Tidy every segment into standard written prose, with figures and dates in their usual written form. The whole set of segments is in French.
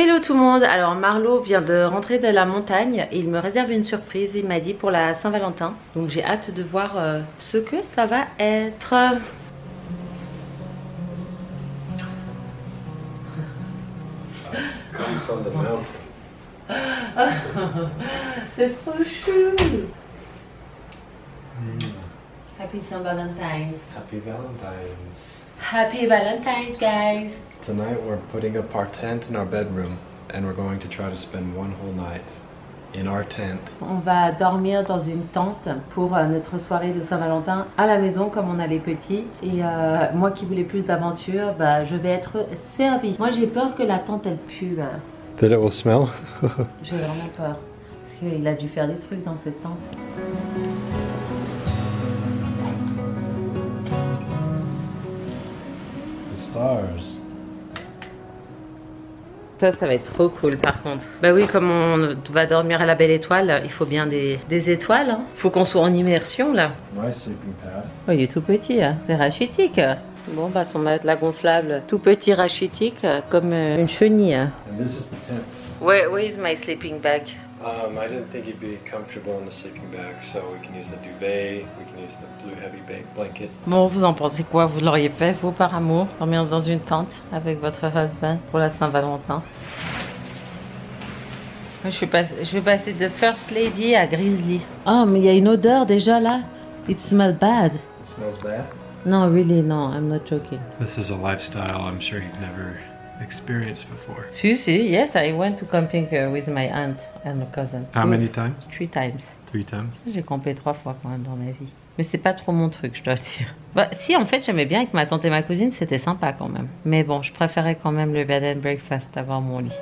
Hello tout le monde, alors Marlo vient de rentrer de la montagne et il me réserve une surprise, il m'a dit pour la Saint-Valentin. Donc j'ai hâte de voir ce que ça va être. C'est trop chou. Happy Saint Valentine's. Happy Valentine's. Happy Valentine's, guys. Tonight we're putting up our tent in our bedroom and we're going to try to spend one whole night in our tent. On va dormir dans une tente pour notre soirée de Saint-Valentin à la maison comme on a les petits. Et moi qui voulais plus d'aventure, bah, je vais être servie. Moi j'ai peur que la tente elle pue. That it will smell? J'ai vraiment peur. Parce qu'il a dû faire des trucs dans cette tente. The stars. Ça va être trop cool par contre. Bah oui, comme on va dormir à la belle étoile, il faut bien des étoiles. Hein. Faut qu'on soit en immersion là. My sleeping pad. Oh, il est tout petit, hein. C'est rachitique. Bon, bah son matelas gonflable, tout petit rachitique, comme une chenille. And this is the tent. Where is my sleeping bag? I didn't think you'd be comfortable in the sleeping bag, so we can use the duvet, we can use the blue heavy blanket. Bon, vous en pensez quoi? Vous l'auriez fait, vous, par amour? Dormir dans une tente avec votre husband pour la Saint-Valentin? Je vais passer de First Lady à Grizzly. Oh, mais il y a une odeur déjà là. It smells bad. It smells bad? No, really, no, I'm not joking. This is a lifestyle I'm sure you've never experienced before. Si, yes, I went to camping with my aunt and my cousin. How many times? 3 times. 3 times? J'ai campé 3 fois quand même dans ma vie. Mais c'est pas trop mon truc, je dois dire. Bah, si, en fait, j'aimais bien avec ma tante et ma cousine, c'était sympa quand même. Mais bon, je préférais quand même le bed and breakfast, avoir mon lit.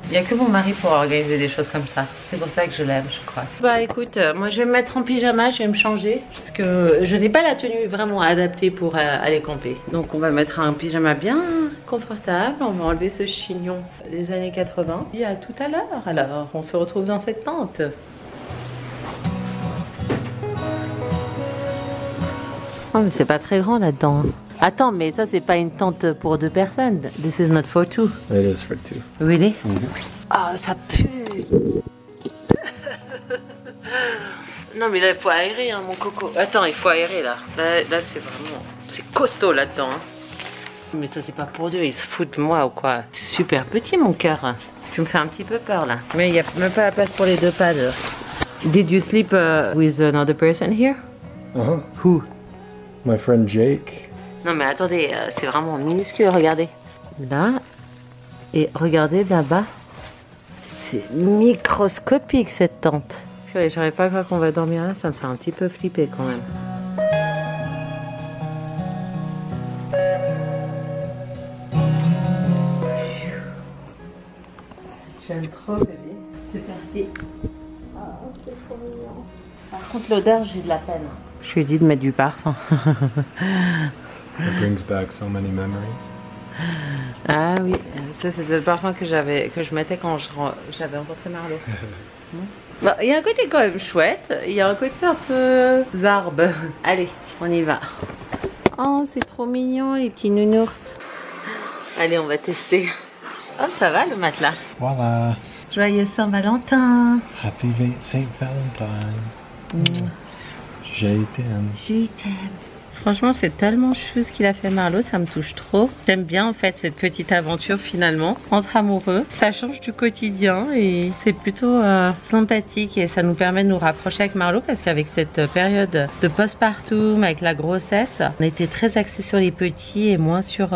Il n'y a que mon mari pour organiser des choses comme ça. C'est pour ça que je l'aime, je crois. Bah écoute, moi je vais me mettre en pyjama, je vais me changer. Parce que je n'ai pas la tenue vraiment adaptée pour aller camper. Donc on va mettre un pyjama bien confortable. On va enlever ce chignon des années 80. Et à tout à l'heure. Alors, on se retrouve dans cette tente. Oh mais c'est pas très grand là-dedans. Attends, mais ça c'est pas une tente pour 2 personnes. This is not for 2. It is for 2. Really? Ah, ça pue. Non mais là il faut aérer hein, mon coco. Attends, il faut aérer là. Là c'est vraiment... C'est costaud là-dedans. Hein. Mais ça c'est pas pour 2, ils se foutent de moi ou quoi? C'est super petit mon cœur. Tu me fais un petit peu peur là. Mais il n'y a même pas la place pour les 2 pads. Did you sleep with another person here? Uh-huh. Who? My friend Jake. Non mais attendez, c'est vraiment minuscule, regardez. Là, et regardez là-bas. C'est microscopique cette tente. J'aurais pas cru qu'on va dormir là, ça me fait un petit peu flipper quand même. J'aime trop bébé. C'est parti. Oh, c'est trop mignon. Par contre l'odeur, j'ai de la peine. Je lui ai dit de mettre du parfum. It brings back so many memories. Ah oui, ça c'était le parfum que je mettais quand j'avais rencontré Marlo. Bon, il y a un côté quand même chouette, il y a un côté un peu zarbe. Allez, on y va. Oh, c'est trop mignon les petits nounours. Allez, on va tester. Oh, ça va le matelas. Voila. Joyeux Saint-Valentin. Happy Saint Valentine. Je t'aime. Je t'aime. Franchement, c'est tellement chou ce qu'il a fait Marlo, ça me touche trop. J'aime bien en fait cette petite aventure finalement entre amoureux. Ça change du quotidien et c'est plutôt sympathique et ça nous permet de nous rapprocher avec Marlo parce qu'avec cette période de postpartum, avec la grossesse, on était très axés sur les petits et moins sur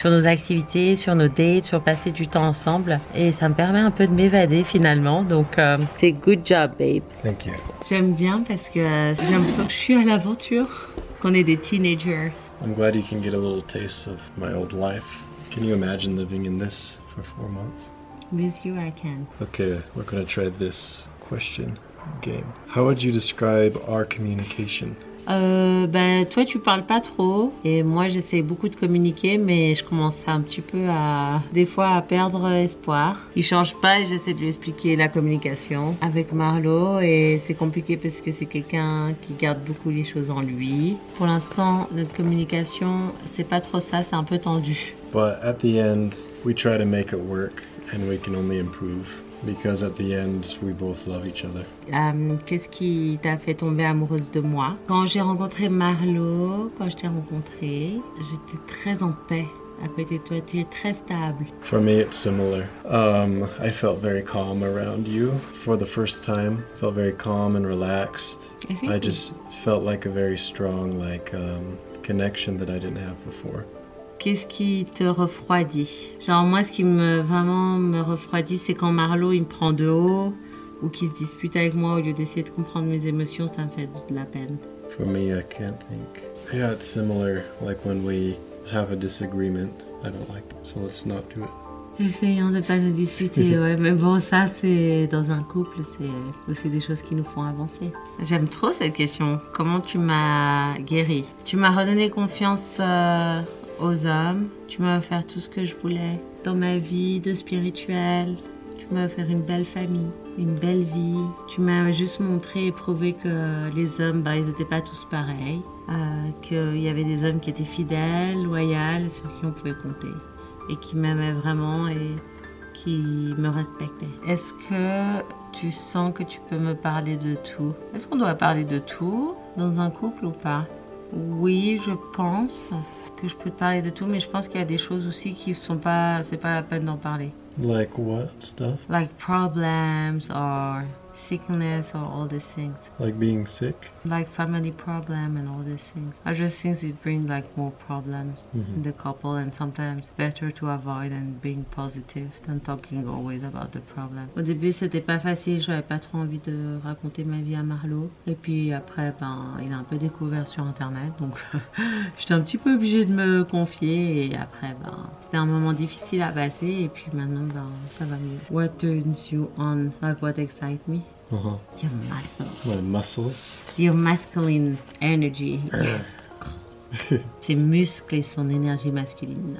nos activités, sur nos dates, sur passer du temps ensemble. Et ça me permet un peu de m'évader finalement. Donc c'est good job babe. Thank you. J'aime bien parce que j'ai l'impression que je suis à l'aventure. Qu'on est des teenagers. I'm glad you can get a little taste of my old life. Can you imagine living in this for 4 months? With you I can. Okay, we're gonna try this question game. How would you describe our communication? Ben, toi tu parles pas trop et moi j'essaie beaucoup de communiquer mais je commence un petit peu à des fois à perdre espoir. Il change pas et j'essaie de lui expliquer la communication avec Marlo et c'est compliqué parce que c'est quelqu'un qui garde beaucoup les choses en lui. Pour l'instant notre communication c'est pas trop ça, c'est un peu tendu. But at the end, we try to make it work and we can only improve. Because at the end, we both love each other. Qu'est-ce qui t'a fait tomber amoureuse de moi? Quand j'ai rencontré Marlo, quand je t'ai rencontré, j'étais très en paix. À côté de toi, tu es très stable. For me, it's similar. I felt very calm around you for the first time. Felt very calm and relaxed. I just felt like a very strong, connection that I didn't have before. Qu'est-ce qui te refroidit? Genre moi ce qui vraiment me refroidit c'est quand Marlo il me prend de haut ou qu'il se dispute avec moi au lieu d'essayer de comprendre mes émotions, ça me fait de la peine. For me, I can't think. Yeah, it's similar. Like when we have a disagreement, I don't like it, so let's not do it. Essayons de pas nous disputer, ouais, mais bon ça c'est dans un couple, c'est aussi des choses qui nous font avancer. J'aime trop cette question. Comment tu m'as guéri? Tu m'as redonné confiance aux hommes, tu m'as offert tout ce que je voulais dans ma vie de spirituel, tu m'as offert une belle famille, une belle vie, tu m'as juste montré et prouvé que les hommes, ils n'étaient pas tous pareils, qu'il y avait des hommes qui étaient fidèles, loyaux, sur qui on pouvait compter et qui m'aimaient vraiment et qui me respectaient. Est-ce que tu sens que tu peux me parler de tout? Est-ce qu'on doit parler de tout dans un couple ou pas? Oui, je pense que je peux te parler de tout, mais je pense qu'il y a des choses aussi qui sont pas, c'est pas la peine d'en parler. Like what stuff? Like problems or sickness or all these things. Like being sick? Like family problem and all these things. I just think it brings like more problems in the couple and sometimes better to avoid and being positive than talking always about the problem. Au début c'était pas facile, j'avais pas trop envie de raconter ma vie à Marlo. Et puis après il a un peu découvert sur internet donc j'étais un petit peu obligée de me confier et après c'était un moment difficile à passer et puis maintenant ça va mieux. What turns you on? Like what excites me? Your muscles. My muscles? Your masculine energy. Ses muscles et son énergie masculine.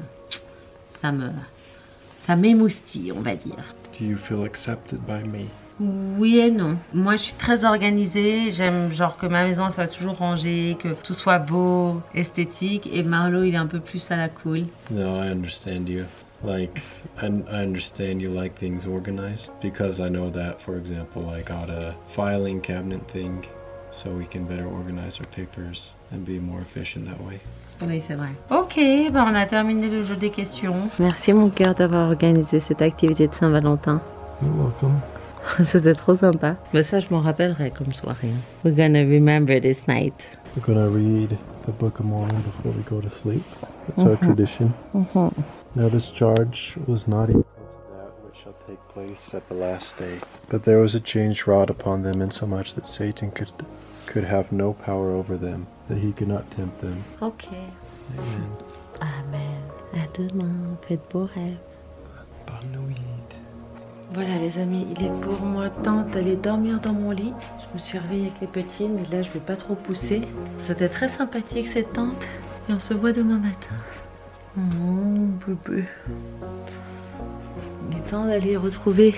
Ça m'émoustille, on va dire. Do you feel accepted by me? Oui et non. Moi, je suis très organisée. J'aime genre que ma maison soit toujours rangée, que tout soit beau, esthétique. Et Marlo, il est un peu plus à la cool. No, I understand you. Like, I understand you like things organized because I know that, for example, I got a filing cabinet thing so we can better organize our papers and be more efficient that way. Oui, c'est vrai. Ok, on a terminé le jeu des questions. Merci mon cœur d'avoir organisé cette activité de Saint-Valentin. You're welcome. C'était trop sympa. Mais ça, je m'en rappellerai comme soirée. We're gonna remember this night. We're gonna read the Book of Mormon before we go to sleep. It's our tradition. Now this charge was not equal to that which shall take place at the last day. But there was a change wrought upon them insomuch that Satan could have no power over them, that he could not tempt them. Ok. Amen. Amen. À demain. Faites beaux rêves. Bonne nuit. Voilà les amis, il est pour moi temps d'aller dormir dans mon lit. Je me suis réveillée avec les petits, mais là je vais pas trop pousser. C'était très sympathique cette tente. Et on se voit demain matin. Oh bébé. Il est temps d'aller retrouver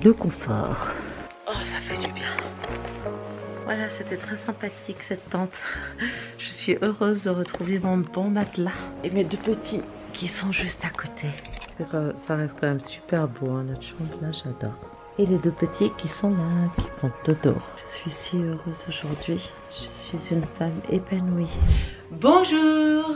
le confort. Oh ça fait du bien. Voilà, c'était très sympathique cette tente. Je suis heureuse de retrouver mon bon matelas. Et mes deux petits qui sont juste à côté. Ça reste quand même super beau, hein, notre chambre là, j'adore. Et les deux petits qui sont là, qui font dodo. Je suis si heureuse aujourd'hui. Je suis une femme épanouie. Bonjour.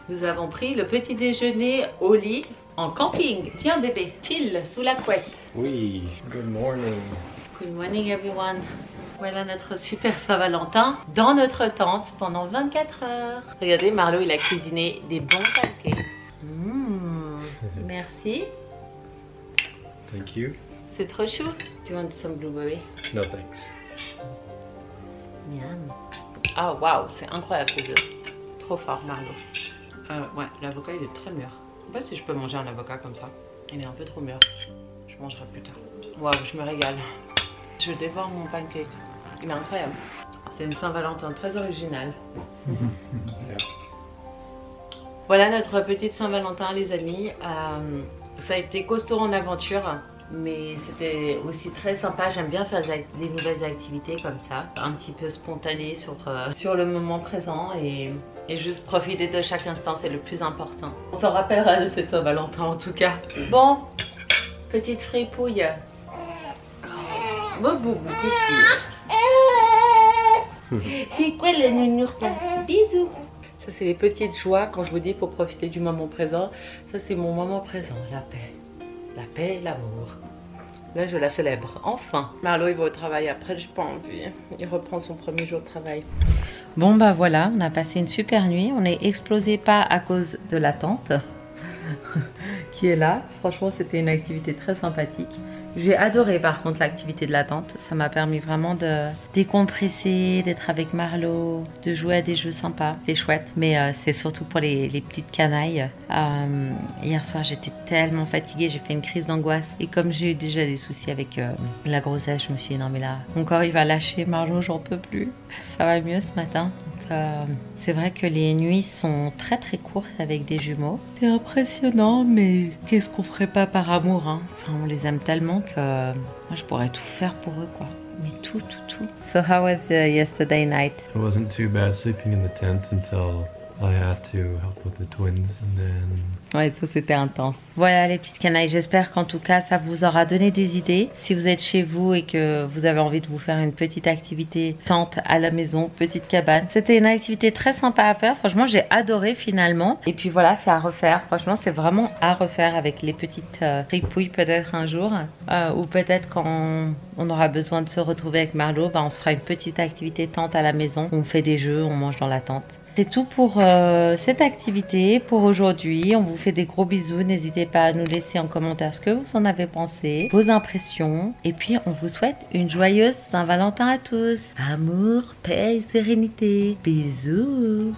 Nous avons pris le petit déjeuner au lit en camping. Viens bébé, file sous la couette. Oui, good morning. Good morning everyone. Voilà notre super Saint-Valentin dans notre tente pendant 24 heures. Regardez, Marlo il a cuisiné des bons pancakes. Merci. Thank you. C'est trop chou. Do you want some blueberry? No thanks. Miam. Ah waouh, c'est incroyable ce jeu. Trop fort Marlo. Ouais, l'avocat il est très mûr. Je sais pas si je peux manger un avocat comme ça. Il est un peu trop mûr. Je mangerai plus tard. Waouh, je me régale. Je dévore mon pancake. Il est incroyable. C'est une Saint-Valentin très originale. Voilà notre petite Saint-Valentin les amis. Ça a été costaud en aventure. Mais c'était aussi très sympa, j'aime bien faire des nouvelles activités comme ça, un petit peu spontané sur le moment présent et juste profiter de chaque instant, c'est le plus important. On s'en rappellera de cette Saint-Valentin en tout cas. Bon, petite fripouille. Bon, c'est quoi le nounours là? Bisous. Ça c'est les petites joies, quand je vous dis il faut profiter du moment présent. Ça c'est mon moment présent, la paix. La paix et l'amour. Là, je la célèbre. Enfin. Marlo, il va au travail après, j'ai pas envie. Il reprend son premier jour de travail. Bon, bah voilà, on a passé une super nuit. On n'est explosé pas à cause de la tente qui est là. Franchement, c'était une activité très sympathique. J'ai adoré par contre l'activité de la tente. Ça m'a permis vraiment de décompresser, d'être avec Marlo, de jouer à des jeux sympas. C'est chouette, mais c'est surtout pour les petites canailles. Hier soir, j'étais tellement fatiguée, j'ai fait une crise d'angoisse. Et comme j'ai eu déjà des soucis avec la grossesse, je me suis dit non mais là, mon corps il va lâcher, Marlo, j'en peux plus. Ça va mieux ce matin. C'est vrai que les nuits sont très très courtes avec des jumeaux. C'est impressionnant, mais qu'est-ce qu'on ferait pas par amour, hein? Enfin, on les aime tellement que moi je pourrais tout faire pour eux, quoi. Mais tout. So how was yesterday night? It wasn't too bad sleeping in the tent until I had to help with the twins and then... Ouais, ça c'était intense. Voilà les petites canailles, j'espère qu'en tout cas ça vous aura donné des idées. Si vous êtes chez vous et que vous avez envie de vous faire une petite activité tente à la maison, petite cabane. C'était une activité très sympa à faire, franchement j'ai adoré finalement. Et puis voilà, c'est à refaire, franchement c'est vraiment à refaire avec les petites fripouilles peut-être un jour. Ou peut-être quand on aura besoin de se retrouver avec Marlo, bah, on se fera une petite activité tente à la maison. On fait des jeux, on mange dans la tente. C'est tout pour cette activité, pour aujourd'hui. On vous fait des gros bisous. N'hésitez pas à nous laisser en commentaire ce que vous en avez pensé, vos impressions. Et puis, on vous souhaite une joyeuse Saint-Valentin à tous. Amour, paix et sérénité. Bisous.